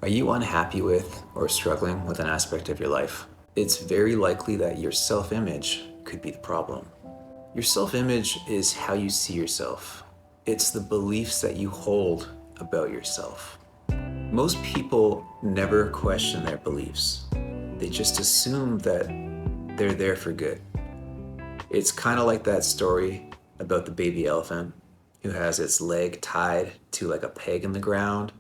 Are you unhappy with or struggling with an aspect of your life? It's very likely that your self-image could be the problem. Your self-image is how you see yourself. It's the beliefs that you hold about yourself. Most people never question their beliefs. They just assume that they're there for good. It's kind of like that story about the baby elephant who has its leg tied to like a peg in the ground.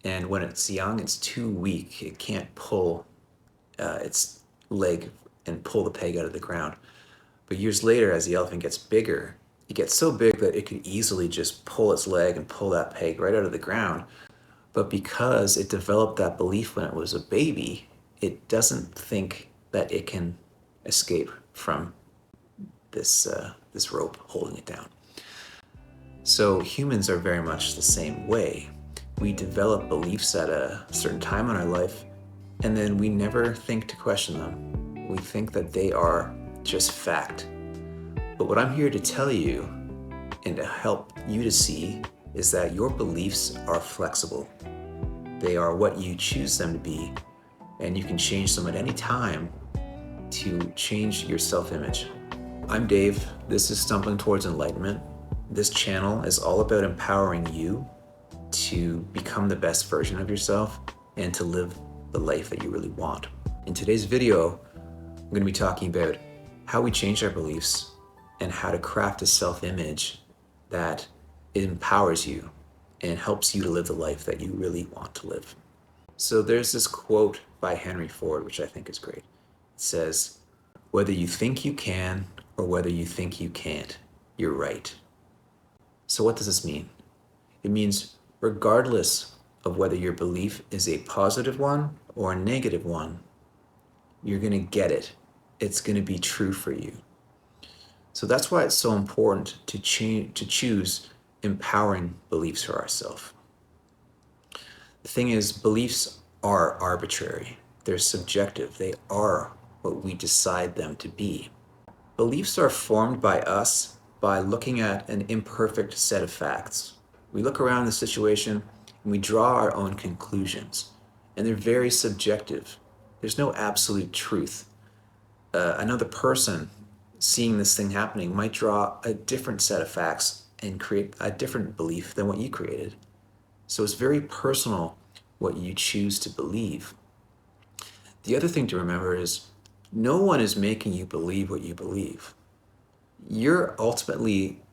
And when it's young, it's too weak. It can't pull its leg and pull the peg out of the ground. But years later, as the elephant gets bigger, it gets so big that it could easily just pull its leg and pull that peg right out of the ground. But because it developed that belief when it was a baby, it doesn't think that it can escape from this rope holding it down. So humans are very much the same way. We develop beliefs at a certain time in our life, and then we never think to question them. We think that they are just fact. But what I'm here to tell you and to help you to see is that your beliefs are flexible. They are what you choose them to be, and you can change them at any time to change your self-image. I'm Dave. This is Stumbling Towards Enlightenment. This channel is all about empowering you to become the best version of yourself and to live the life that you really want. In today's video, I'm going to be talking about how we change our beliefs and how to craft a self-image that empowers you and helps you to live the life that you really want to live. So there's this quote by Henry Ford, which I think is great. It says, "Whether you think you can or whether you think you can't, you're right." So what does this mean? It means regardless of whether your belief is a positive one or a negative one, you're going to get it. It's going to be true for you. So that's why it's so important to choose empowering beliefs for ourselves. The thing is, beliefs are arbitrary. They're subjective. They are what we decide them to be. Beliefs are formed by us by looking at an imperfect set of facts. We look around the situation and we draw our own conclusions, and they're very subjective. There's no absolute truth. Another person seeing this thing happening might draw a different set of facts and create a different belief than what you created. So it's very personal what you choose to believe. The other thing to remember is no one is making you believe what you believe. You're ultimately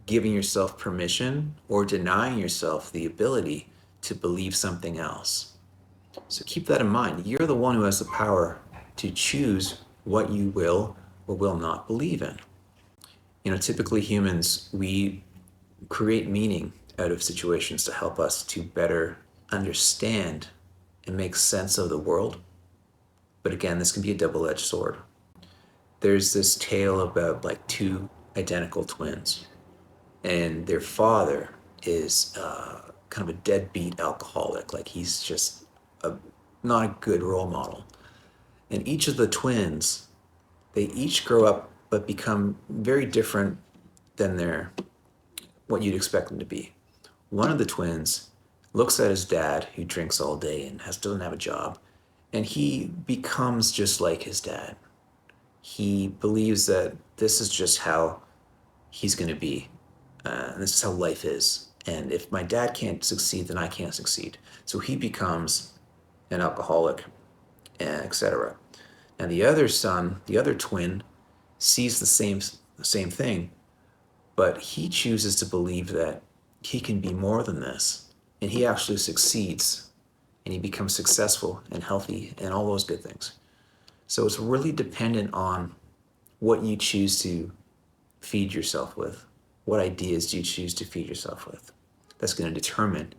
giving yourself permission or denying yourself the ability to believe something else. So keep that in mind. You're the one who has the power to choose what you will or will not believe in. Typically humans, we create meaning out of situations to help us to better understand and make sense of the world. But again, this can be a double-edged sword. There's this tale about like two identical twins, and their father is kind of a deadbeat alcoholic. Like he's just not a good role model. And each of the twins, they each grow up but become very different than what you'd expect them to be. One of the twins looks at his dad, who drinks all day and doesn't have a job, and he becomes just like his dad. He believes that this is just how he's going to be. And this is how life is. And if my dad can't succeed, then I can't succeed. So he becomes an alcoholic, etc. And the other son, the other twin, sees the same thing, but he chooses to believe that he can be more than this. And he actually succeeds, and he becomes successful and healthy and all those good things. So it's really dependent on what you choose to feed yourself with. What ideas do you choose to feed yourself with? That's going to determine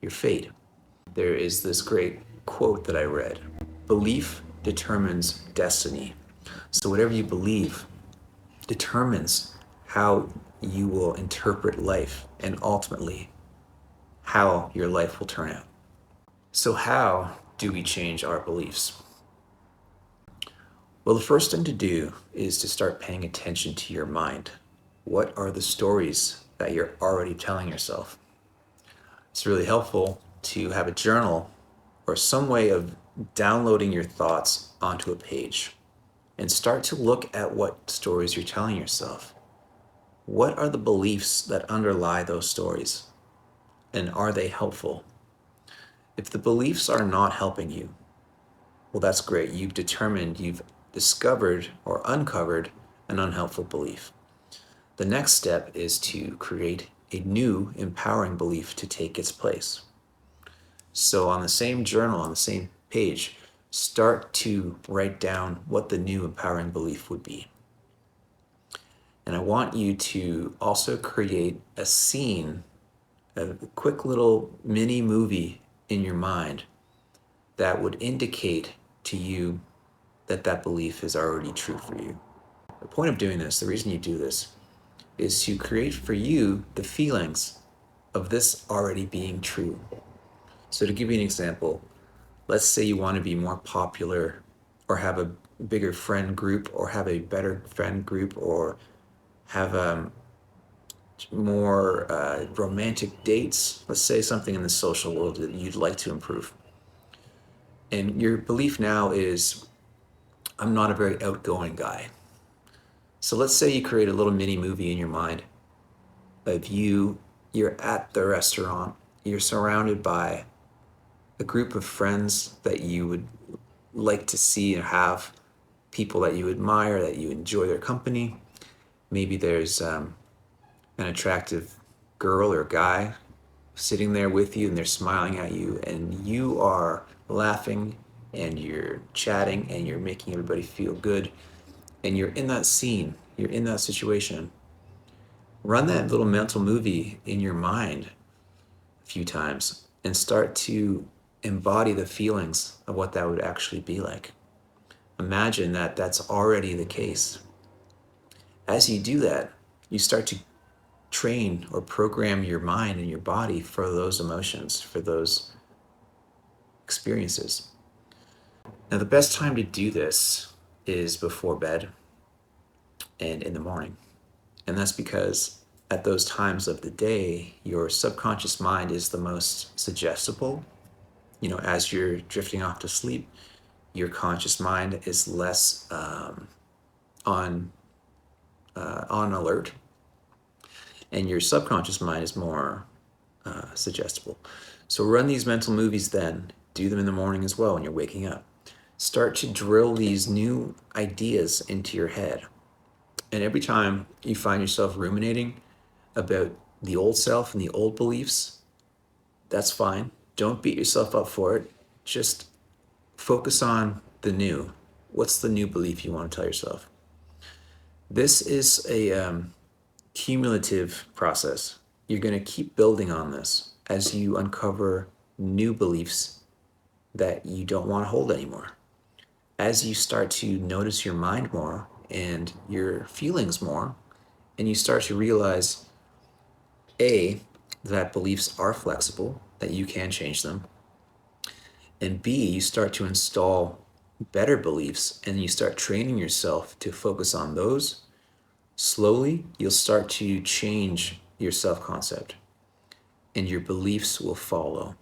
your fate. There is this great quote that I read: "Belief determines destiny." So whatever you believe determines how you will interpret life and ultimately how your life will turn out. So how do we change our beliefs? Well, the first thing to do is to start paying attention to your mind. What are the stories that you're already telling yourself? It's really helpful to have a journal or some way of downloading your thoughts onto a page and start to look at what stories you're telling yourself. What are the beliefs that underlie those stories? And are they helpful? If the beliefs are not helping you, well, that's great. You've discovered or uncovered an unhelpful belief. The next step is to create a new empowering belief to take its place. So on the same journal, on the same page, start to write down what the new empowering belief would be. And I want you to also create a scene, a quick little mini movie in your mind that would indicate to you that that belief is already true for you. The point of doing this, the reason you do this, is to create for you the feelings of this already being true. So to give you an example, let's say you want to be more popular or have a bigger friend group or have a better friend group or have more romantic dates. Let's say something in the social world that you'd like to improve. And your belief now is, I'm not a very outgoing guy. So let's say you create a little mini movie in your mind of you're at the restaurant, you're surrounded by a group of friends that you would like to see and have, people that you admire, that you enjoy their company. Maybe there's an attractive girl or guy sitting there with you and they're smiling at you and you are laughing and you're chatting and you're making everybody feel good and you're in that scene, you're in that situation. Run that little mental movie in your mind a few times and start to embody the feelings of what that would actually be like. Imagine that that's already the case. As you do that, you start to train or program your mind and your body for those emotions, for those experiences. Now, the best time to do this is before bed and in the morning. And that's because at those times of the day, your subconscious mind is the most suggestible. As you're drifting off to sleep, your conscious mind is less on alert, and your subconscious mind is more suggestible. So run these mental movies then. Do them in the morning as well when you're waking up. Start to drill these new ideas into your head. And every time you find yourself ruminating about the old self and the old beliefs, that's fine. Don't beat yourself up for it. Just focus on the new. What's the new belief you want to tell yourself? This is a cumulative process. You're going to keep building on this as you uncover new beliefs that you don't want to hold anymore. As you start to notice your mind more and your feelings more, and you start to realize, A, that beliefs are flexible, that you can change them, and B, you start to install better beliefs and you start training yourself to focus on those. Slowly, you'll start to change your self-concept and your beliefs will follow.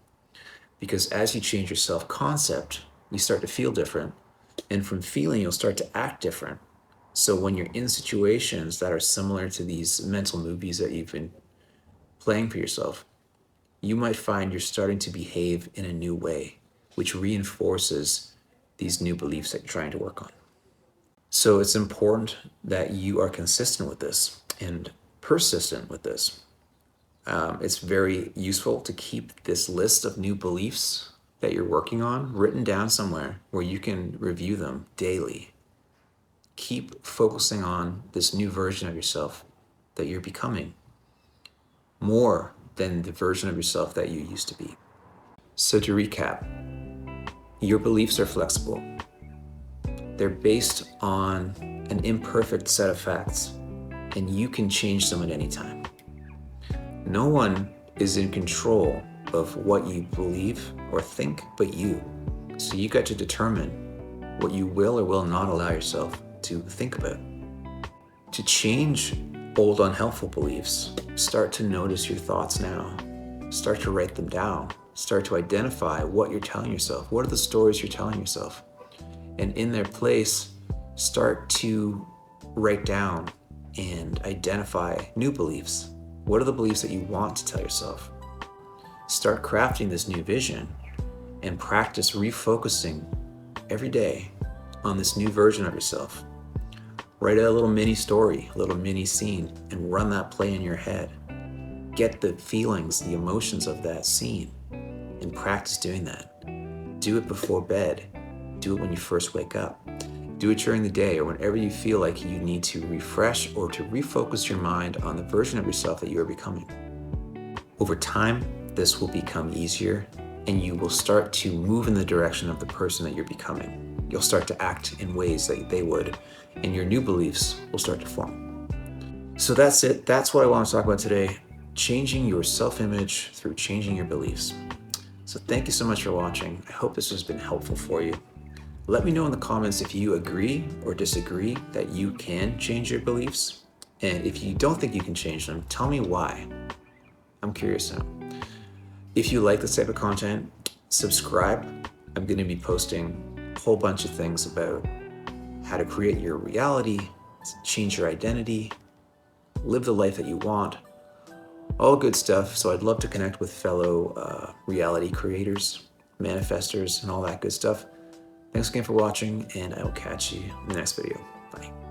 Because as you change your self-concept, you start to feel different. And from feeling, you'll start to act different. So when you're in situations that are similar to these mental movies that you've been playing for yourself, you might find you're starting to behave in a new way, which reinforces these new beliefs that you're trying to work on. So it's important that you are consistent with this and persistent with this. It's very useful to keep this list of new beliefs that you're working on written down somewhere where you can review them daily. Keep focusing on this new version of yourself that you're becoming, more than the version of yourself that you used to be. So to recap, your beliefs are flexible. They're based on an imperfect set of facts, and you can change them at any time. No one is in control of what you believe or think but you. So you got to determine what you will or will not allow yourself to think about. To change old unhelpful beliefs, start to notice your thoughts now. Start to write them down. start to identify what you're telling yourself. What are the stories you're telling yourself? And in their place, start to write down and identify new beliefs. What are the beliefs that you want to tell yourself? Start crafting this new vision and practice refocusing every day on this new version of yourself. Write a little mini story, a little mini scene, and run that play in your head. Get the feelings, the emotions of that scene, and practice doing that. Do it before bed. Do it when you first wake up. Do it during the day or whenever you feel like you need to refresh or to refocus your mind on the version of yourself that you are becoming. Over time, this will become easier and you will start to move in the direction of the person that you're becoming. You'll start to act in ways that they would, and your new beliefs will start to form. So that's it. That's what I want to talk about today. Changing your self-image through changing your beliefs. So thank you so much for watching. I hope this has been helpful for you. Let me know in the comments if you agree or disagree that you can change your beliefs. And if you don't think you can change them, tell me why. I'm curious now. If you like this type of content, subscribe. I'm going to be posting a whole bunch of things about how to create your reality, change your identity, live the life that you want, all good stuff. So I'd love to connect with fellow reality creators, manifestors, and all that good stuff. Thanks again for watching, and I will catch you in the next video. Bye.